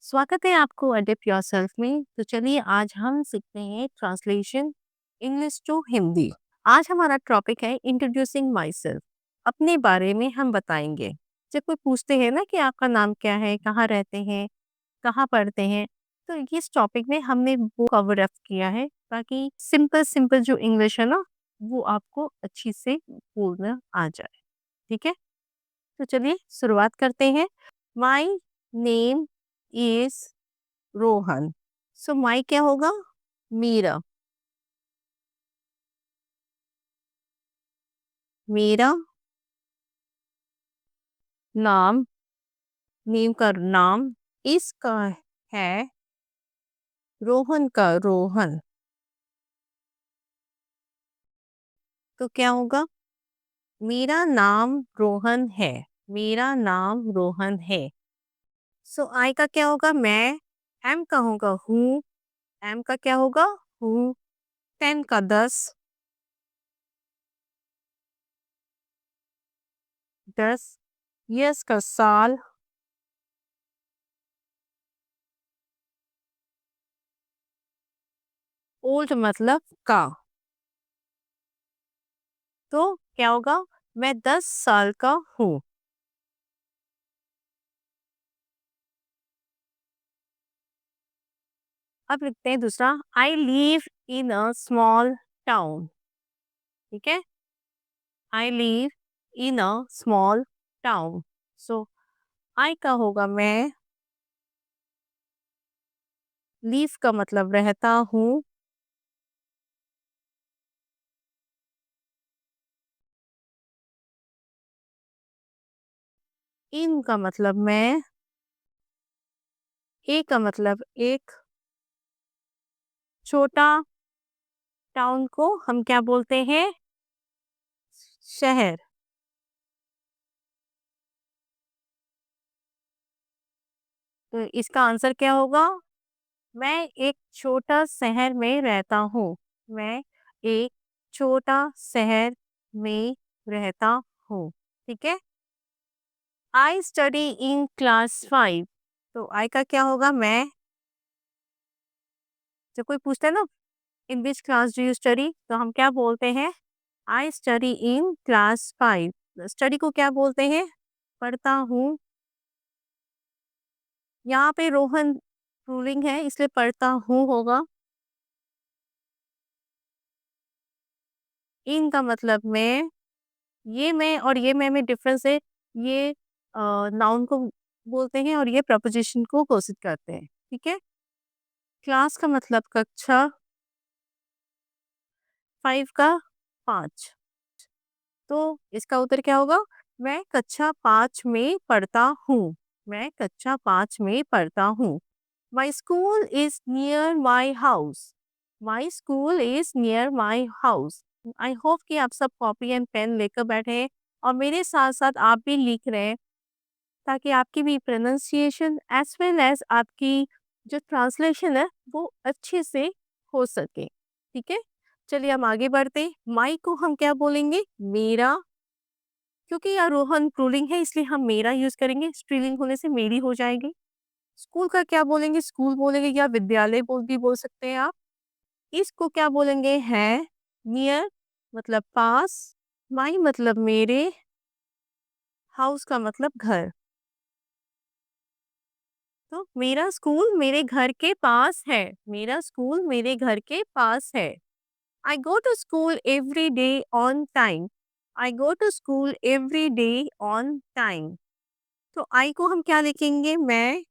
स्वागत है आपको अडेप्ट योरसेल्फ में। तो चलिए आज हम सीखते हैं ट्रांसलेशन इंग्लिश टू हिंदी। आज हमारा टॉपिक है इंट्रोड्यूसिंग माई सेल्फ। अपने बारे में हम बताएंगे। जब कोई पूछते हैं ना कि आपका नाम क्या है, कहाँ रहते हैं, कहाँ पढ़ते हैं, तो इस टॉपिक में हमने वो कवर अप किया है ताकि सिंपल सिंपल जो इंग्लिश है ना वो आपको अच्छी से बोलना आ जाए। ठीक है, तो चलिए शुरुआत करते हैं। My name is Rohan. So my क्या होगा? मेरा। मेरा नाम, नेम का नाम, इसका है रोहन का रोहन। तो क्या होगा? मेरा नाम रोहन है। मेरा नाम रोहन है। सो आई का क्या होगा? मैं। एम का होगा हूँ। एम का क्या होगा? हूँ। 10 का 10। 10। यस का साल। ओल्ड मतलब का। तो क्या होगा? मैं 10 साल का हूँ। अब लिखते हैं दूसरा। I live in a small town. ठीक है, I live in a small town. So I का होगा मैं। लीव का मतलब रहता हूँ। इन का मतलब मैं। ए का मतलब एक। छोटा टाउन को हम क्या बोलते हैं? शहर। तो इसका आंसर क्या होगा? मैं एक छोटा शहर में रहता हूँ। मैं एक छोटा शहर में रहता हूँ। ठीक है। आई स्टडी इन क्लास 5। तो आई का क्या होगा? मैं। जब कोई पूछता है ना in which class do you study, तो हम क्या बोलते हैं? I study in class 5। Study को क्या बोलते हैं? पढ़ता हूँ। यहाँ पे रोहन रूलिंग है इसलिए पढ़ता हूँ होगा। इन का मतलब मैं। ये मैं और ये मैं में डिफरेंस है। ये नाउन को बोलते हैं और ये प्रपोजिशन को घोषित करते हैं। ठीक है। क्लास का मतलब कक्षा। 5 का 5। तो इसका उत्तर क्या होगा? मैं कक्षा 5 में पढ़ता हूँ। मैं कक्षा 5 में पढ़ता हूँ। My school is near my house. My school is near my house. I hope कि आप सब कॉपी एंड पेन लेकर बैठे हैं और मेरे साथ साथ आप भी लिख रहे हैं ताकि आपकी भी प्रोनाउंसिएशन एज वेल एज आपकी जो ट्रांसलेशन है वो अच्छे से हो सके। ठीक है, चलिए हम आगे बढ़ते हैं। माई को हम क्या बोलेंगे? मेरा। क्योंकि यह रोहन प्रूलिंग है इसलिए हम मेरा यूज करेंगे। स्त्रीलिंग होने से मेरी हो जाएगी। स्कूल का क्या बोलेंगे? स्कूल बोलेंगे या विद्यालय भी बोल सकते हैं आप। इसको क्या बोलेंगे? है। नियर मतलब पास। माई मतलब मेरे। हाउस का मतलब घर। तो मेरा स्कूल मेरे घर के पास है। मेरा स्कूल मेरे घर के पास है। I go to school every day on time. I go to school every day on time. तो आई को हम क्या लिखेंगे? मैं।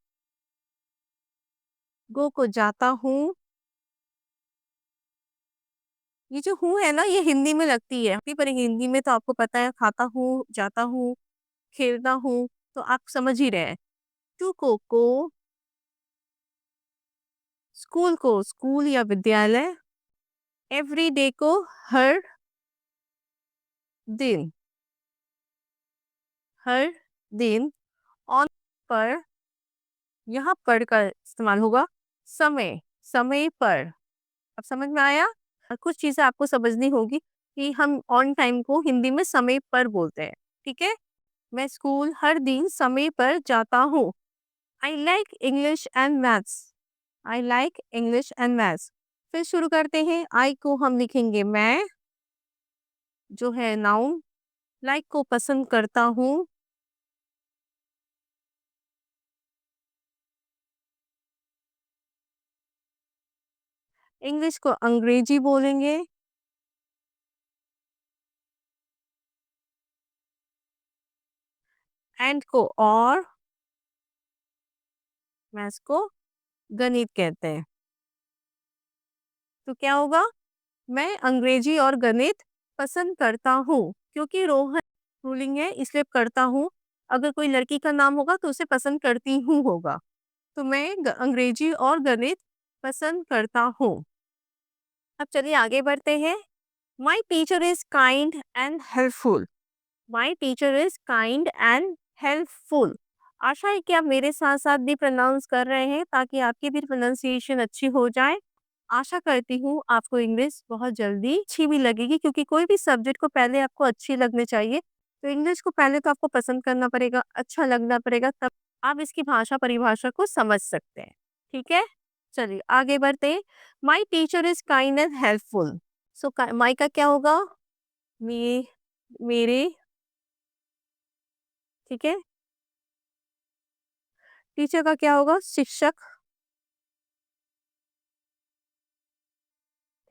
गो को जाता हूँ। ये जो हूँ है ना ये हिंदी में लगती है पर हिंदी में तो आपको पता है खाता हूँ, जाता हूँ, खेलता हूँ, तो आप समझ ही रहे हैं। टू को स्कूल को स्कूल या विद्यालय। एवरी डे को हर दिन। हर दिन। ऑन पर। यहाँ पर का इस्तेमाल होगा समय। समय पर। अब समझ में आया? कुछ चीजें आपको समझनी होगी कि हम ऑन टाइम को हिंदी में समय पर बोलते हैं। ठीक है। मैं स्कूल हर दिन समय पर जाता हूँ। I like English and maths. I like English and maths. फिर शुरू करते हैं। आई को हम लिखेंगे मैं, जो है नाउन। लाइक को पसंद करता हूँ। इंग्लिश को अंग्रेजी बोलेंगे। एंड को और, मैथ्स को गणित कहते हैं। तो क्या होगा? मैं अंग्रेजी और गणित पसंद करता हूँ, क्योंकि रोहन रूलिंग है इसलिए करता हूँ। अगर कोई लड़की का नाम होगा तो उसे पसंद करती हूँ होगा। तो मैं अंग्रेजी और गणित पसंद करता हूँ। अब चलिए आगे बढ़ते हैं। My teacher is kind and helpful. My teacher is kind and helpful. आशा है कि आप मेरे साथ साथ भी प्रोनाउंस कर रहे हैं ताकि आपकी भी प्रोनाउंसिएशन अच्छी हो जाए। आशा करती हूँ आपको इंग्लिश बहुत जल्दी अच्छी भी लगेगी, क्योंकि कोई भी सब्जेक्ट को पहले आपको अच्छी लगनी चाहिए। तो इंग्लिश को पहले तो आपको पसंद करना पड़ेगा, अच्छा लगना पड़ेगा, तब आप इसकी भाषा परिभाषा को समझ सकते हैं। ठीक है, चलिए आगे बढ़ते हैं। My teacher is kind and helpful. So my का क्या होगा? मे मेरे, ठीक है। टीचर का क्या होगा? शिक्षक,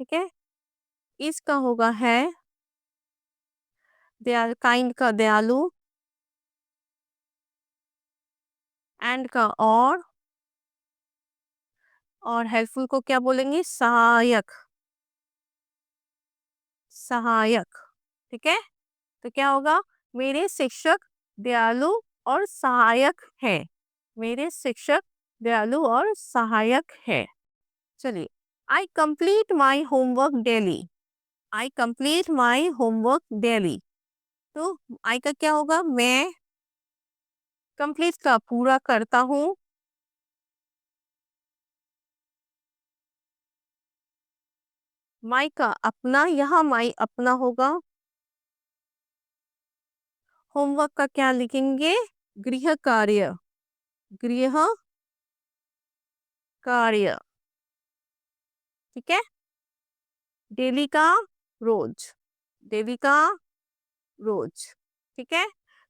ठीक है। इसका होगा है, दयाल काइंड का दयालु, एंड का और हेल्पफुल को क्या बोलेंगे? सहायक, सहायक, ठीक है। तो क्या होगा? मेरे शिक्षक दयालु और सहायक हैं। मेरे शिक्षक दयालु और सहायक है। चलिए, आई complete my homework daily. I complete my homework daily. तो आई का क्या होगा? मैं कंप्लीट का पूरा करता हूँ। माई का अपना, यहाँ माई अपना होगा। होमवर्क का क्या लिखेंगे? गृह कार्य, गृह कार्य, ठीक है। डेली का रोज, डेली का रोज, ठीक है।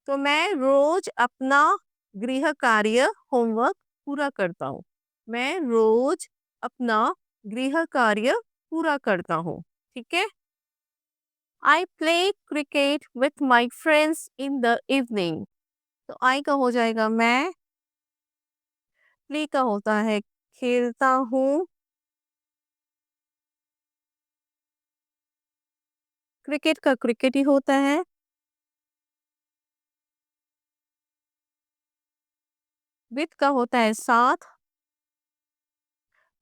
तो मैं रोज अपना गृह कार्य होमवर्क पूरा करता हूँ। मैं रोज अपना गृह कार्य पूरा करता हूँ, ठीक है। I play cricket with my friends in the evening. तो आई का हो जाएगा मैं, प्ले का होता है खेलता हूँ, क्रिकेट का क्रिकेट ही होता है, विथ का होता है साथ,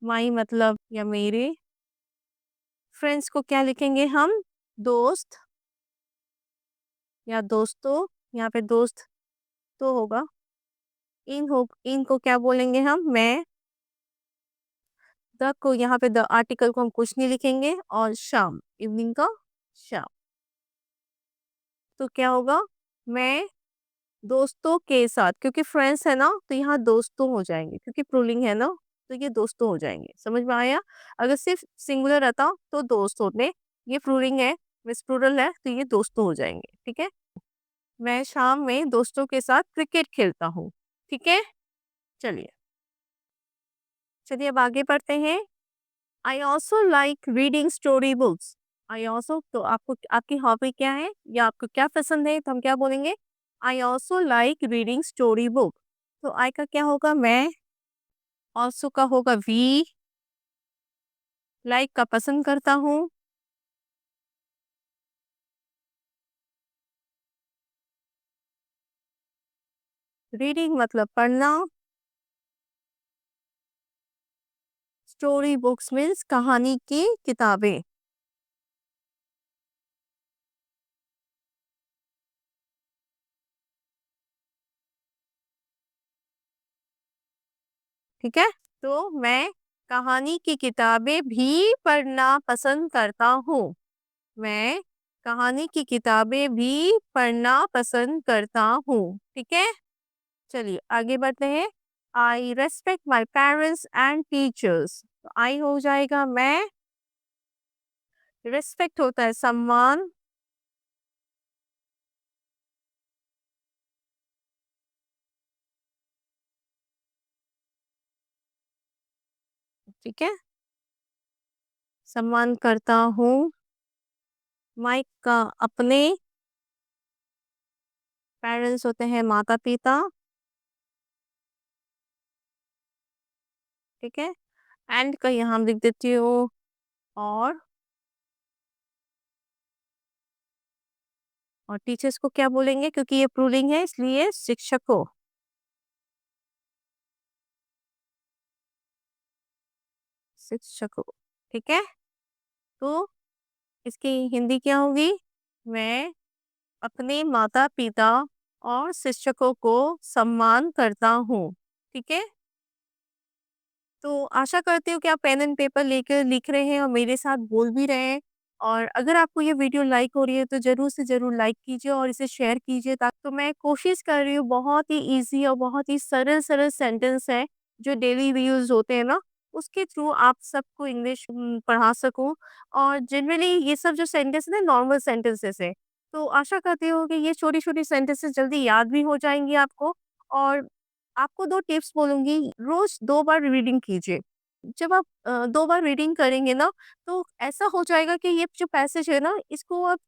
माई मतलब या मेरे, फ्रेंड्स को क्या लिखेंगे हम? दोस्त या दोस्तों। यहाँ पे दोस्त तो होगा। इन को क्या बोलेंगे हम? मैं। द को यहाँ पे द आर्टिकल को हम कुछ नहीं लिखेंगे, और शाम, इवनिंग का शाम। तो क्या होगा? मैं दोस्तों के साथ, क्योंकि फ्रेंड्स है ना तो यहाँ दोस्तों हो जाएंगे, क्योंकि प्रूलिंग है ना तो ये दोस्तों हो जाएंगे। समझ में आया? अगर सिर्फ सिंगुलर रहता तो दोस्त होते। ये प्रूलिंग है, मिस प्लूरल है, तो ये दोस्तों हो जाएंगे, ठीक है। मैं शाम में दोस्तों के साथ क्रिकेट खेलता हूँ, ठीक है। चलिए, चलिए अब आगे बढ़ते हैं। I also like reading story books. I also, तो आपको आपकी हॉबी क्या है या आपको क्या पसंद है? तो हम क्या बोलेंगे? I also like reading story book. तो आई का क्या होगा? मैं। ऑल्सो का होगा वी। लाइक का पसंद करता हूँ। रीडिंग मतलब पढ़ना। स्टोरी बुक्स मीन्स कहानी की किताबें। ठीक है, तो मैं कहानी की किताबें भी पढ़ना पसंद करता हूँ। मैं कहानी की किताबें भी पढ़ना पसंद करता हूँ, ठीक है। चलिए आगे बढ़ते हैं। आई respect my parents and teachers. तो आई हो जाएगा मैं, रिस्पेक्ट होता है सम्मान, ठीक है, सम्मान करता हूँ। माई का अपने, पेरेंट्स होते हैं माता पिता, ठीक है, एंड का यहाँ लिख देती हूँ और टीचर्स को क्या बोलेंगे क्योंकि ये प्रूलिंग है इसलिए शिक्षकों, शिक्षकों, ठीक है। तो इसकी हिंदी क्या होगी? मैं अपने माता पिता और शिक्षकों को सम्मान करता हूँ, ठीक है। तो आशा करती हूँ कि आप पेन एंड पेपर लेकर लिख रहे हैं और मेरे साथ बोल भी रहे हैं। और अगर आपको ये वीडियो लाइक हो रही है तो ज़रूर से ज़रूर लाइक कीजिए और इसे शेयर कीजिए, ताकि तो मैं कोशिश कर रही हूँ बहुत ही ईज़ी और बहुत ही सरल-सरल सेंटेंस है जो डेली यूज़ होते हैं ना, उसके थ्रू आप सबको इंग्लिश पढ़ा सकूँ। और जनरली ये सब जो सेंटेंस है ना नॉर्मल सेंटेंसेस है। तो आशा करती हूँ कि ये छोटी-छोटी सेंटेंसेस जल्दी याद भी हो जाएँगी आपको। और आपको 2 टिप्स बोलूँगी, रोज़ 2 बार रीडिंग कीजिए। जब आप 2 बार रीडिंग करेंगे ना, तो ऐसा हो जाएगा कि ये जो पैसेज है ना, इसको आप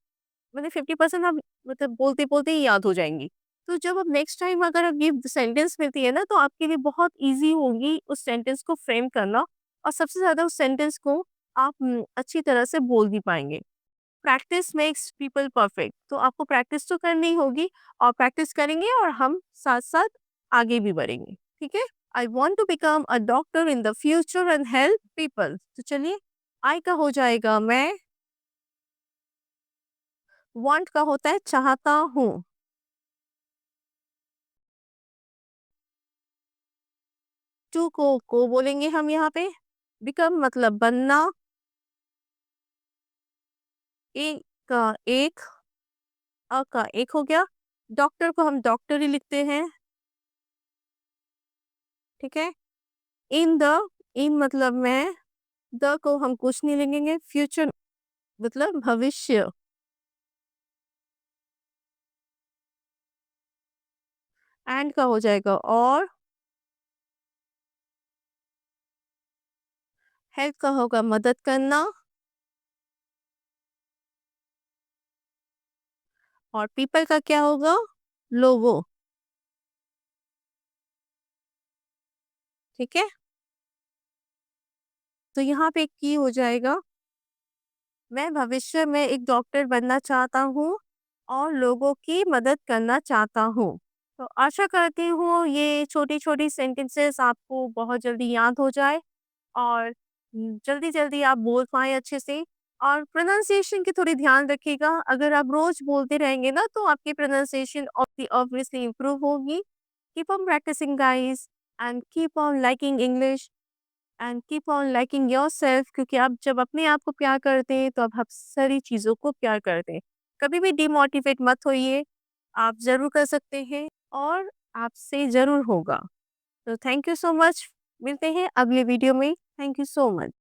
मतलब 50% आप मतलब बोलते-बोलते ही याद हो जाएँगी। तो जब आप नेक्स्ट टाइम अगर अब ये सेंटेंस मिलती है ना, तो आपके लिए बहुत ईज़ी होगी उस सेंटेंस को फ्रेम करना, और सबसे ज़्यादा उस सेंटेंस को आप अच्छी तरह से बोल भी पाएँगे। प्रैक्टिस मेक्स पीपल परफेक्ट, तो आपको प्रैक्टिस तो करनी होगी और प्रैक्टिस करेंगे और हम साथ-साथ आगे भी बढ़ेंगे, ठीक है? I want to become a doctor in the future and help people. तो चलिए, आई का हो जाएगा मैं, वांट का होता है चाहता हूँ, टू को बोलेंगे हम यहाँ पे, बिकम मतलब बनना, ए का एक, का एक हो गया, डॉक्टर को हम डॉक्टर ही लिखते हैं, ठीक है? इन द, इन मतलब मैं, द को हम कुछ नहीं लिखेंगे, फ्यूचर मतलब भविष्य, एंड का हो जाएगा और, हेल्प का होगा मदद करना, और पीपल का क्या होगा? लोगों, ठीक है? तो यहाँ पे की हो जाएगा, मैं भविष्य में एक डॉक्टर बनना चाहता हूँ और लोगों की मदद करना चाहता हूँ। तो आशा करती हूँ ये छोटी-छोटी सेंटेंसेस आपको बहुत जल्दी याद हो जाए और जल्दी-जल्दी आप बोल पाएँ अच्छे से। और प्रोनंसिएशन की थोड़ी ध्यान रखिएगा, अगर आप रोज़ बोलते रहेंगे ना तो आपकी प्रोनंसिएशन ऑब्वियसली इम्प्रूव होगी। Keep on practising guys and keep on liking English and keep on liking yourself, क्योंकि आप जब अपने आप को प्यार करते हैं तो आप सारी चीज़ों को प्यार करते हैं। कभी भी डिमोटिवेट मत होइए, आप ज़रूर कर सकते हैं और आपसे ज़रूर होगा। तो थैंक यू सो मच, मिलते हैं अगले वीडियो में। Thank you so much.